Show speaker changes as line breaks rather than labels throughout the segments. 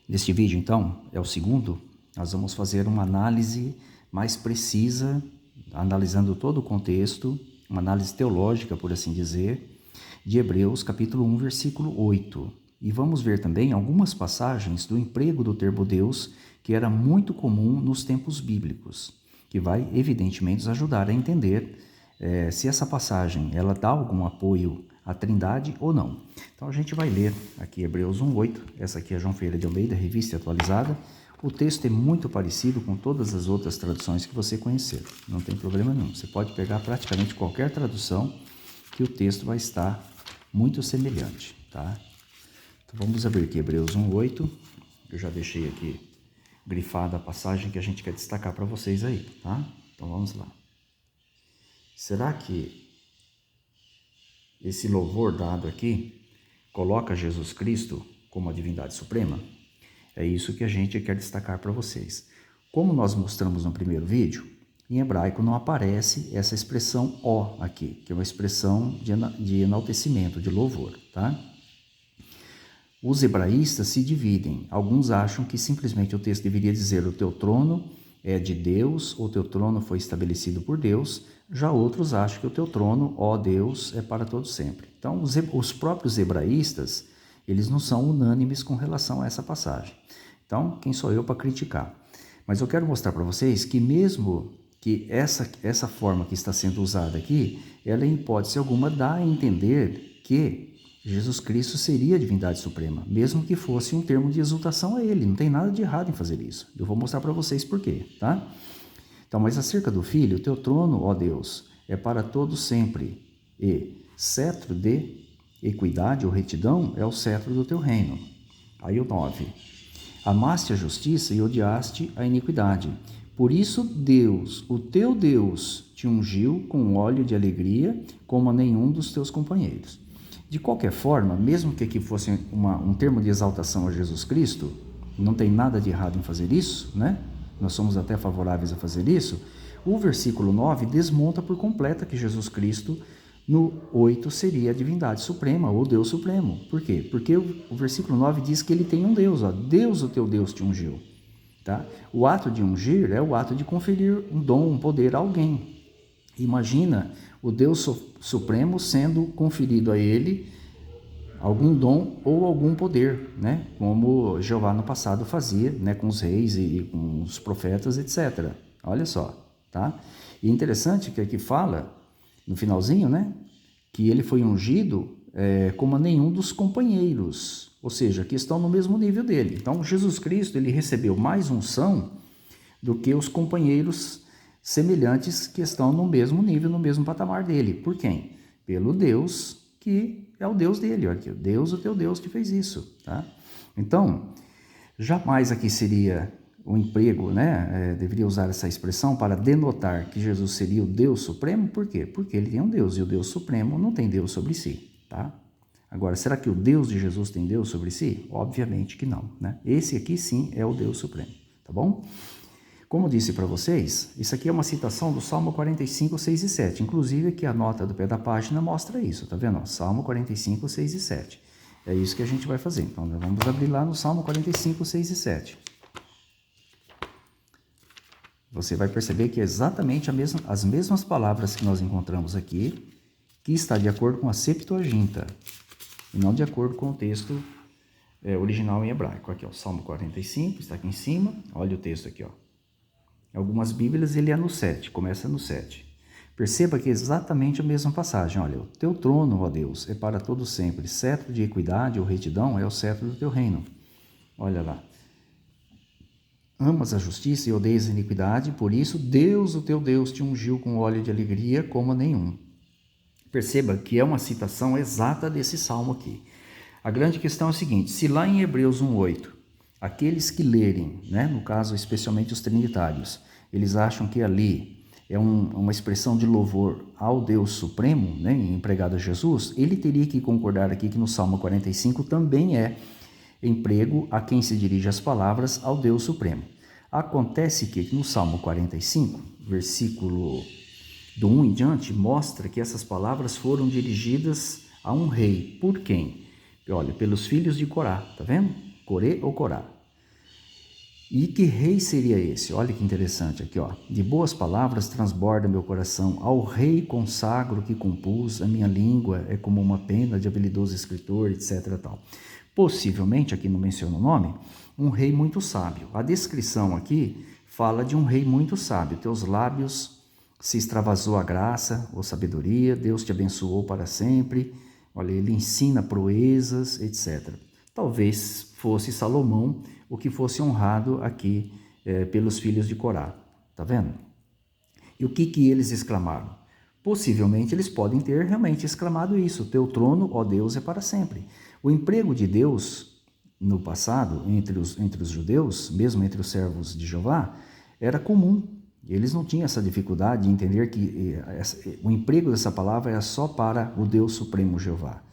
Neste vídeo, então, é o segundo, nós vamos fazer uma análise mais precisa, analisando todo o contexto, uma análise teológica, por assim dizer, de Hebreus, capítulo 1, versículo 8. E vamos ver também algumas passagens do emprego do termo Deus, que era muito comum nos tempos bíblicos, que vai, evidentemente, nos ajudar a entender se essa passagem ela dá algum apoio à Trindade ou não. Então a gente vai ler aqui Hebreus 1:8, essa aqui é João Ferreira de Almeida, revista atualizada. O texto é muito parecido com todas as outras traduções que você conhecer, não tem problema nenhum. Você pode pegar praticamente qualquer tradução que o texto vai estar muito semelhante, tá? Então vamos abrir aqui Hebreus 1:8, eu já deixei aqui grifada a passagem que a gente quer destacar para vocês aí, tá? Então vamos lá. Será que esse louvor dado aqui coloca Jesus Cristo como a divindade suprema? É isso que a gente quer destacar para vocês. Como nós mostramos no primeiro vídeo, em hebraico não aparece essa expressão ó aqui, que é uma expressão de enaltecimento, de louvor, tá? Os hebraístas se dividem. Alguns acham que simplesmente o texto deveria dizer: o teu trono é de Deus, o teu trono foi estabelecido por Deus. Já outros acham que o teu trono, ó Deus, é para todo sempre. Então, os próprios hebraístas, eles não são unânimes com relação a essa passagem. Então, quem sou eu para criticar? Mas eu quero mostrar para vocês que mesmo que essa forma que está sendo usada aqui, ela em hipótese alguma dá a entender que Jesus Cristo seria a divindade suprema, mesmo que fosse um termo de exultação a ele. Não tem nada de errado em fazer isso. Eu vou mostrar para vocês por quê, tá? Então, mas acerca do Filho, o teu trono, ó Deus, é para todo sempre, e cetro de equidade ou retidão é o cetro do teu reino. Aí o 9. Amaste a justiça e odiaste a iniquidade. Por isso Deus, o teu Deus, te ungiu com óleo de alegria, como a nenhum dos teus companheiros. De qualquer forma, mesmo que aqui fosse um termo de exaltação a Jesus Cristo, não tem nada de errado em fazer isso, né? Nós somos até favoráveis a fazer isso. O versículo 9 desmonta por completo que Jesus Cristo, no 8, seria a divindade suprema ou Deus supremo. Por quê? Porque o versículo 9 diz que ele tem um Deus, ó, Deus, o teu Deus, te ungiu. Tá? O ato de ungir é o ato de conferir um dom, um poder a alguém. Imagina o Deus Supremo sendo conferido a ele algum dom ou algum poder, né? Como Jeová no passado fazia, né? Com os reis e com os profetas, etc. Olha só, tá? E interessante que aqui fala, no finalzinho, né? Que ele foi ungido como a nenhum dos companheiros, ou seja, que estão no mesmo nível dele. Então, Jesus Cristo, ele recebeu mais unção do que os companheiros semelhantes que estão no mesmo nível, no mesmo patamar dele. Por quem? Pelo Deus que é o Deus dele. Olha aqui, Deus, o teu Deus que fez isso. Tá? Então, jamais aqui seria o emprego, né? Deveria usar essa expressão para denotar que Jesus seria o Deus Supremo. Por quê? Porque ele tem um Deus e o Deus Supremo não tem Deus sobre si. Tá? Agora, será que o Deus de Jesus tem Deus sobre si? Obviamente que não. Né? Esse aqui sim é o Deus Supremo. Tá bom? Como disse para vocês, isso aqui é uma citação do Salmo 45, 6 e 7. Inclusive, aqui a nota do pé da página mostra isso, tá vendo? Salmo 45, 6 e 7. É isso que a gente vai fazer. Então, nós vamos abrir lá no Salmo 45, 6 e 7. Você vai perceber que é exatamente as mesmas palavras que nós encontramos aqui, que está de acordo com a Septuaginta, e não de acordo com o texto original em hebraico. Aqui, ó, Salmo 45, está aqui em cima. Olha o texto aqui, ó. Algumas Bíblias ele é no 7, começa no 7. Perceba que é exatamente a mesma passagem. Olha, o teu trono, ó Deus, é para todo sempre. Cetro de equidade ou retidão é o cetro do teu reino. Olha lá. Amas a justiça e odeias a iniquidade, por isso Deus, o teu Deus, te ungiu com óleo de alegria como a nenhum. Perceba que é uma citação exata desse salmo aqui. A grande questão é a seguinte: se lá em Hebreus 1:8, aqueles que lerem, né, no caso especialmente os trinitários, eles acham que ali é uma expressão de louvor ao Deus Supremo, né, empregado a Jesus, ele teria que concordar aqui que no Salmo 45 também é emprego a quem se dirige as palavras ao Deus Supremo. Acontece que no Salmo 45, versículo do 1 em diante, mostra que essas palavras foram dirigidas a um rei. Por quem? Olha, pelos filhos de Corá, tá vendo? Corê ou Corá. E que rei seria esse? Olha que interessante aqui, ó. De boas palavras transborda meu coração, ao rei consagro que compus, a minha língua é como uma pena de habilidoso escritor, etc. Tal. Possivelmente, aqui não menciona o nome, um rei muito sábio. A descrição aqui fala de um rei muito sábio. Teus lábios se extravasou a graça ou sabedoria, Deus te abençoou para sempre. Olha, ele ensina proezas, etc. Talvez fosse Salomão o que fosse honrado aqui pelos filhos de Corá. Tá vendo? E o que eles exclamaram? Possivelmente eles podem ter realmente exclamado isso: teu trono, ó Deus, é para sempre. O emprego de Deus no passado, entre os judeus, mesmo entre os servos de Jeová, era comum. Eles não tinham essa dificuldade de entender que o emprego dessa palavra era só para o Deus Supremo Jeová.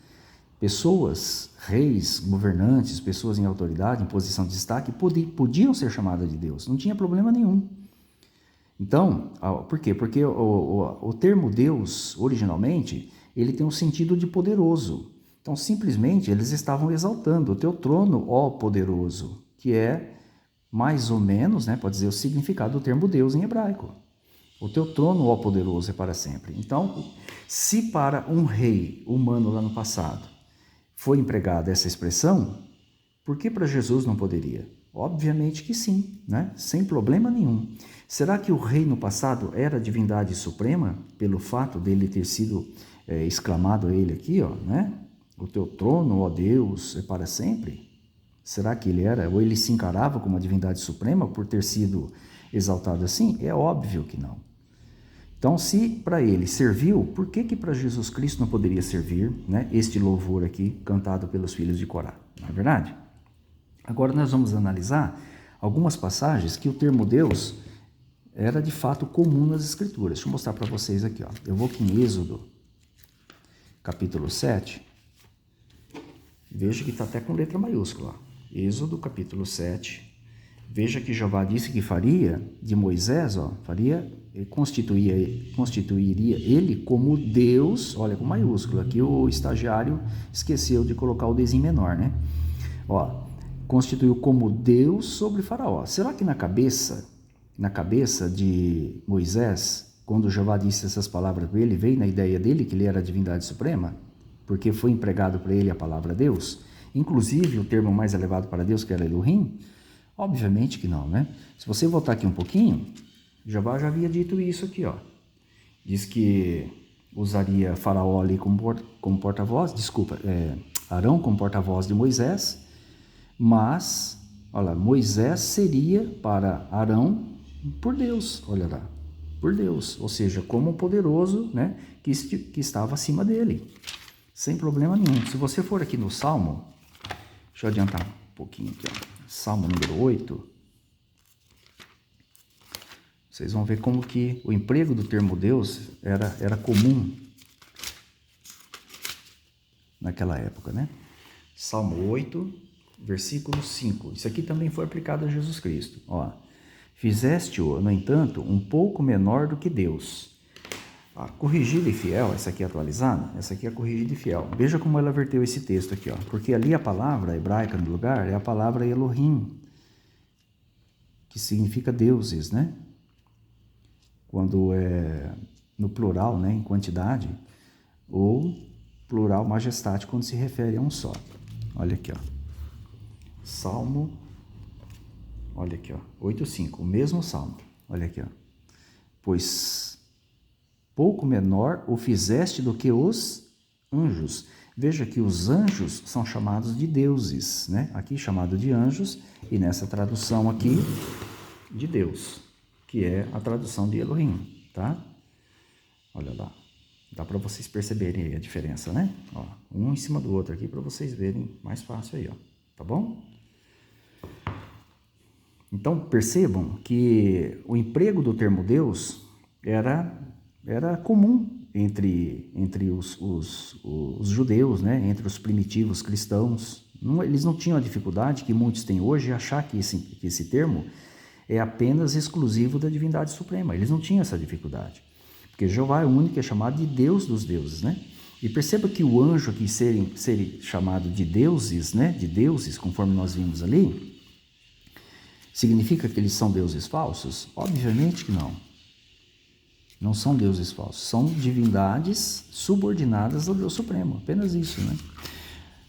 Pessoas, reis, governantes, pessoas em autoridade, em posição de destaque, podiam ser chamadas de Deus, não tinha problema nenhum. Então, por quê? Porque o termo Deus, originalmente, ele tem um sentido de poderoso. Então, simplesmente, eles estavam exaltando o teu trono, ó poderoso, que é mais ou menos, pode dizer, o significado do termo Deus em hebraico. O teu trono, ó poderoso, é para sempre. Então, se para um rei humano lá no passado foi empregada essa expressão, por que para Jesus não poderia? Obviamente que sim, sem problema nenhum. Será que o rei no passado era a divindade suprema, pelo fato dele ter sido exclamado a ele aqui, o teu trono, ó Deus, é para sempre? Será que ele era, ou ele se encarava como a divindade suprema por ter sido exaltado assim? É óbvio que não. Então, se para ele serviu, por que para Jesus Cristo não poderia servir este louvor aqui, cantado pelos filhos de Corá? Não é verdade? Agora nós vamos analisar algumas passagens que o termo Deus era de fato comum nas Escrituras. Deixa eu mostrar para vocês aqui. Eu vou aqui em Êxodo, capítulo 7. Veja que está até com letra maiúscula. Êxodo, capítulo 7. Veja que Jeová disse que faria de Moisés, constituiria ele como Deus, olha com maiúsculo, aqui o estagiário esqueceu de colocar o desinho menor, constituiu como Deus sobre Faraó. Será que na cabeça de Moisés, quando Jeová disse essas palavras para ele, veio na ideia dele que ele era a divindade suprema? Porque foi empregado para ele a palavra Deus? Inclusive o termo mais elevado para Deus, que era Elohim? Obviamente que não, Se você voltar aqui um pouquinho, Jeová já havia dito isso aqui, Diz que usaria Faraó ali como porta-voz, Arão como porta-voz de Moisés, mas, olha lá, Moisés seria para Arão por Deus, olha lá, por Deus, ou seja, como um poderoso, que estava acima dele, sem problema nenhum. Se você for aqui no Salmo, deixa eu adiantar um pouquinho aqui, Salmo número 8, vocês vão ver como que o emprego do termo Deus era comum naquela época, Salmo 8, versículo 5. Isso aqui também foi aplicado a Jesus Cristo. Fizeste-o, no entanto, um pouco menor do que Deus. Corrigida e fiel, essa aqui é atualizada, essa aqui é corrigida e fiel. Veja como ela verteu esse texto aqui, porque ali a palavra hebraica no lugar é a palavra Elohim, que significa deuses, Quando é no plural, em quantidade, ou plural majestático quando se refere a um só. Olha aqui, Salmo, olha aqui, 8:5, o mesmo Salmo, olha aqui, pois pouco menor o fizeste do que os anjos. Veja que os anjos são chamados de deuses, Aqui chamado de anjos, e nessa tradução aqui, de Deus, que é a tradução de Elohim, tá? Olha lá, dá para vocês perceberem aí a diferença, Um em cima do outro aqui, para vocês verem mais fácil aí, tá bom? Então, percebam que o emprego do termo Deus era comum entre os judeus, entre os primitivos cristãos. Eles não tinham a dificuldade que muitos têm hoje de achar que esse termo é apenas exclusivo da divindade suprema. Eles não tinham essa dificuldade, porque Jeová é o único que é chamado de Deus dos deuses, E perceba que o anjo aqui ser chamado de deuses, conforme nós vimos ali, Significa que eles são deuses falsos? Obviamente que não. Não são deuses falsos, são divindades subordinadas ao Deus Supremo, apenas isso, né?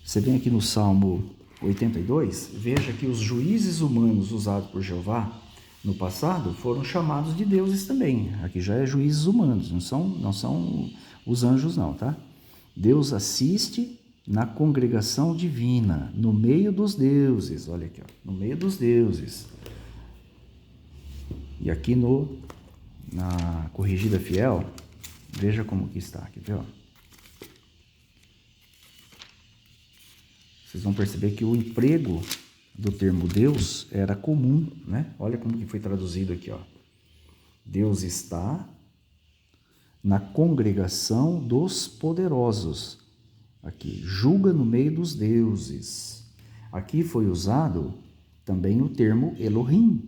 Você vem aqui no Salmo 82, veja que os juízes humanos usados por Jeová no passado foram chamados de deuses também. Aqui já é juízes humanos, não são os anjos não, tá? Deus assiste na congregação divina, no meio dos deuses, olha aqui, ó, no meio dos deuses. E aqui na Corrigida Fiel, veja como que está, quer ver, ó? Vocês vão perceber que o emprego do termo Deus era comum, né? Olha como que foi traduzido aqui, ó. Deus está na congregação dos poderosos. Aqui, julga no meio dos deuses. Aqui foi usado também o termo Elohim.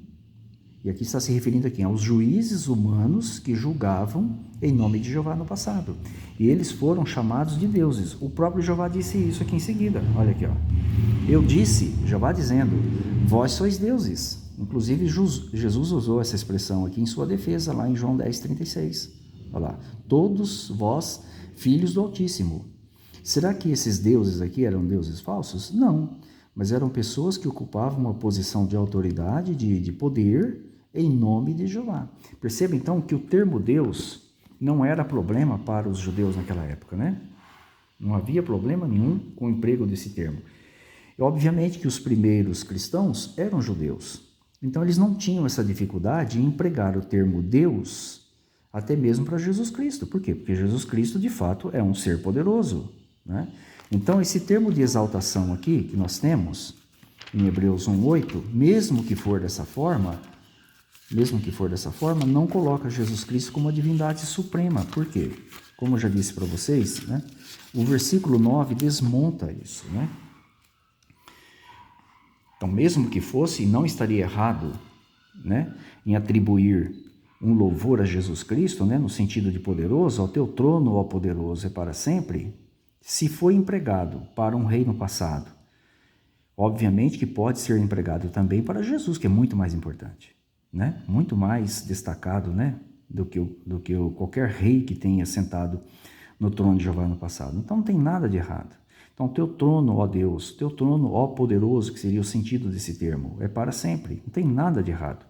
E aqui está se referindo aqui aos juízes humanos que julgavam em nome de Jeová no passado. E eles foram chamados de deuses. O próprio Jeová disse isso aqui em seguida. Olha aqui, ó. Eu disse, Jeová dizendo, vós sois deuses. Inclusive, Jesus usou essa expressão aqui em sua defesa, lá em João 10,36. Olha lá. Todos vós, filhos do Altíssimo. Será que esses deuses aqui eram deuses falsos? Não. Mas eram pessoas que ocupavam uma posição de autoridade, de poder, em nome de Jeová. Perceba então que o termo Deus não era problema para os judeus naquela época, né? Não havia problema nenhum com o emprego desse termo. E, obviamente que os primeiros cristãos eram judeus, então eles não tinham essa dificuldade em empregar o termo Deus até mesmo para Jesus Cristo. Por quê? Porque Jesus Cristo, de fato, é um ser poderoso, né? Então, esse termo de exaltação aqui que nós temos em Hebreus 1:8, mesmo que for dessa forma, não coloca Jesus Cristo como a divindade suprema. Por quê? Como eu já disse para vocês, né? O versículo 9 desmonta isso, né? Então, mesmo que fosse, não estaria errado, né, em atribuir um louvor a Jesus Cristo, né, no sentido de poderoso, ao teu trono, ó poderoso, é para sempre, se foi empregado para um rei no passado. Obviamente que pode ser empregado também para Jesus, que é muito mais importante, né? Muito mais destacado, né? do que qualquer rei que tenha sentado no trono de Jeová no passado. Então não tem nada de errado. Então teu trono, ó Deus, teu trono, ó poderoso, que seria o sentido desse termo, é para sempre. Não tem nada de errado.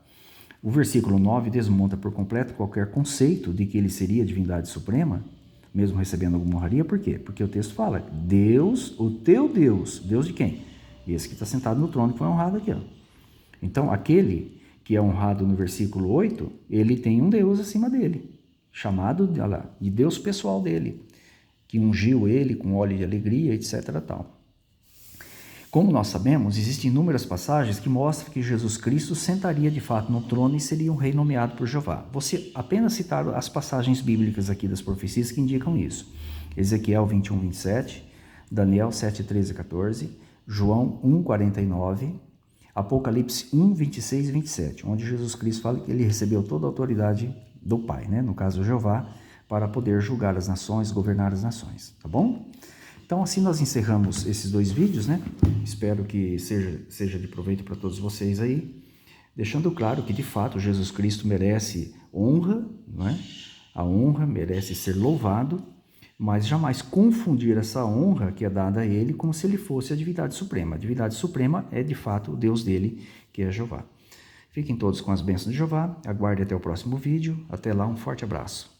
O versículo 9 desmonta por completo qualquer conceito de que ele seria a divindade suprema, mesmo recebendo alguma honraria. Por quê? Porque o texto fala, Deus, o teu Deus, Deus de quem? Esse que está sentado no trono que foi honrado aqui, ó. Então, aquele que é honrado no versículo 8, ele tem um Deus acima dele, chamado de Deus pessoal dele, que ungiu ele com óleo de alegria, etc. Tal. Como nós sabemos, existem inúmeras passagens que mostram que Jesus Cristo sentaria de fato no trono e seria um rei nomeado por Jeová. Vou apenas citar as passagens bíblicas aqui das profecias que indicam isso. Ezequiel 21, 27, Daniel 7, 13 e 14, João 1, 49, Apocalipse 1, 26 e 27, onde Jesus Cristo fala que ele recebeu toda a autoridade do Pai, né? No caso Jeová, para poder julgar as nações, governar as nações, tá bom? Então assim nós encerramos esses dois vídeos, né? Espero que seja de proveito para todos vocês aí, deixando claro que de fato Jesus Cristo merece honra, não é? A honra merece ser louvado, mas jamais confundir essa honra que é dada a ele como se ele fosse a divindade suprema. A divindade suprema é de fato o Deus dele, que é Jeová. Fiquem todos com as bênçãos de Jeová, aguarde até o próximo vídeo, até lá, um forte abraço.